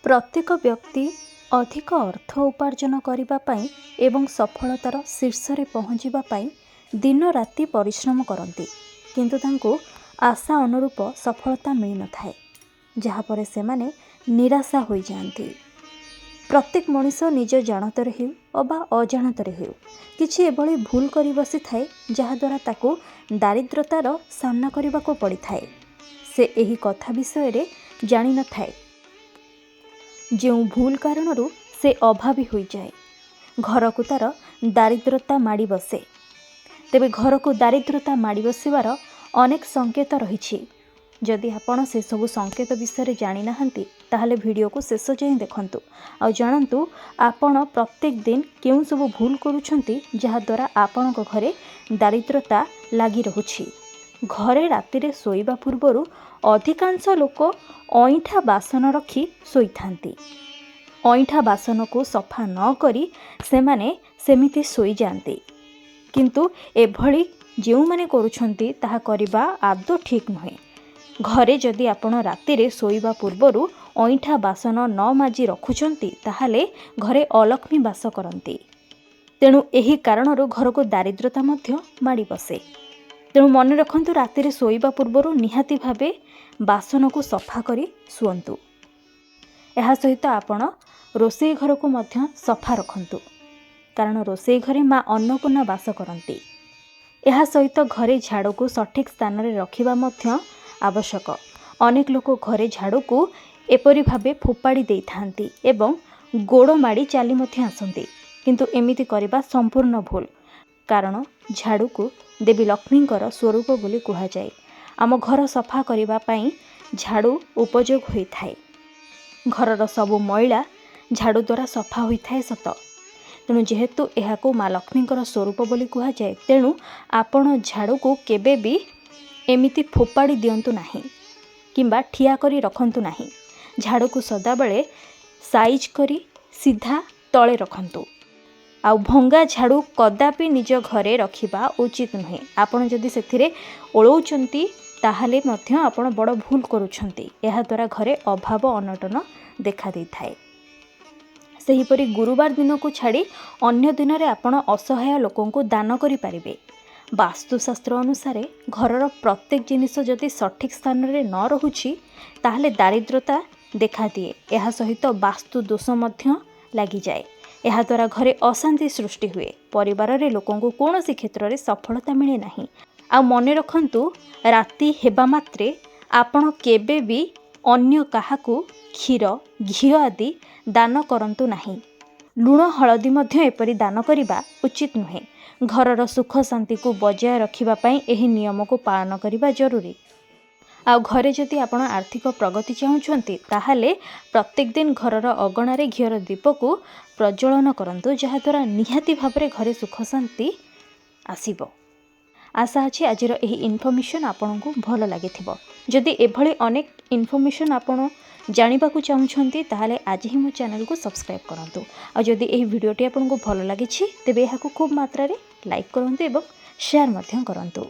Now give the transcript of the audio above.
प्रत्येक व्यक्ति अधिक अर्थ उपार्जन करने एवं सफलतार शीर्ष रे पहुँचवा दिन राति परिश्रम करती किंतु तांको आशा अनुरूप सफलता मिल न थाए जहाँपर से माने निराशा हो जाती। प्रत्येक मनीष निज जानतर हो अबा अजाणतर हो किछि एभली भूल करी बसी थाए जहाद्वारा ताको दारिद्रतार सामना करने को पड़ी थाए। से एही कथा विषय रे जानी न थाए जो भूल कारणरू से अभावी हो जाए घर को तार दारिद्रता माड़ी बसे। तेबे घर को दारिद्रता माड़ी बसवार अनेक संकेत रही। जदि आपण से सबु संकेत विषय जानी नाहंती ताहले वीडियो को शेष जाए देखंतु आ जानंतु आपण प्रत्येक दिन केउं सबु भूल करूछंती जहाद्वारा आपणक घरे दारिद्रता लागी रहुछि। घरे रातिरे शोइबा पूर्वरु अधिकांश लोक अईठा बासन रखी शोइथांती। अईठा बासन को सफा न करी सेमाने सेमिति शोइ जांती किंतु एभली जेउ माने करूछंती ताहा करिबा आदौ ठीक नहे। घरे जदि आपण रातिरे शोइबा पूर्वरु अईठा बासन न माजी रखुछंती ताहाले घरे अलक्ष्मी बास करंती। तेणु एही कारणरू घर को दारिद्रता मध्य माड़ी बसे। तेणु मन रखंतु रातिरे शोइबा पूर्वरु निहाती भावे बासन को सफा करी सुअंतु। एहा सहित आपण रोषेई घर को मध्य सफा रखंतु कारण रोषेई घरे माँ अन्नपूर्णा बास करंती। एहा सहित घरे झाड़ू को सठिक स्थान रे रखिबा मध्य आवश्यक। अनेक लोक घरे झाड़ू को एपरि भावे फोपाड़ी देई थांती एवं गोड़ माड़ी चाली मध्य आसंती किंतु एमिति करिबा संपूर्ण भूल कारण झाड़ू को देवी लक्ष्मींकर स्वरूप बोली कहा जाए। आम घर सफा करिबा पई झाड़ू उपयोग होई थाए। घरर सबु मैला झाड़ू द्वारा सफा होई थाए सत तेणु जेहेतु एहाको माँ लक्ष्मींकर स्वरूप बोली कहा जाए तेणु आपण झाड़ू को केबे भी एमिति फोपाड़ी दियंतु नाही किंबा ठिया करी रखंतु नाही। झाड़ू को सदाबेले साइज करी सीधा तले रखंतु। आउ भंगा झाड़ू कदापि निज घरे रखिबा उचित नुहे। आपण जदि सेथिरे ओळौचंती ताहाले मध्य आपण बड़ भूल करूछंती। एहा द्वारा घरे अभाव अनटन देखा दै थाए। सेहीपरि गुरुवार दिन को छाड़ी अन्य दिन रे आपण असहाय लोकों को दान करि पारिबे। वास्तुशास्त्र अनुसार घरर प्रत्येक जिनिस जदि सठिक स्थान रे न रहुछि ताहले दारिद्रता देखा दिए। एहा सहित वास्तु दोष मध्य लागि जाए। एहा द्वारा घरे अशांति सृष्टि हुए। परिवार रे लोकों को कौनसी क्षेत्र रे सफलता मिले नाही। आ मने रखंतु राति हेबा मात्रे आपण केबे भी अन्य काहाकू क्षीर घी आदि दान करंतु नाही। लुण हलदी मध्य एपरि दान करिबा उचित नुहे। घरर सुख शांति को बजाय रखिबा पई एही नियम को पालन करिबा जरूरी। आ घरे जदि आपण आर्थिक प्रगति चाहुछंती ताहाले प्रत्येक दिन घरर अगणारे घीर दीप को प्रज्वलन करंतु जहाद्वारा निहाती भाबरे घरे सुख शांति आसीबो। आशा अछि आजिर एही इनफॉरमेशन आपनकु भल लागिथिबो। जदि एभली अनेक इनफॉरमेशन आपण जानिबाकु चाहुछंती ताहाले आज ही मो चैनल को सब्सक्राइब करंतु। आ जदि एही वीडियोटी आपनकु भल लागिछि तेबे एहाकु खूब मात्रा रे लाइक करंतु एवं शेयर मध्य करंतु।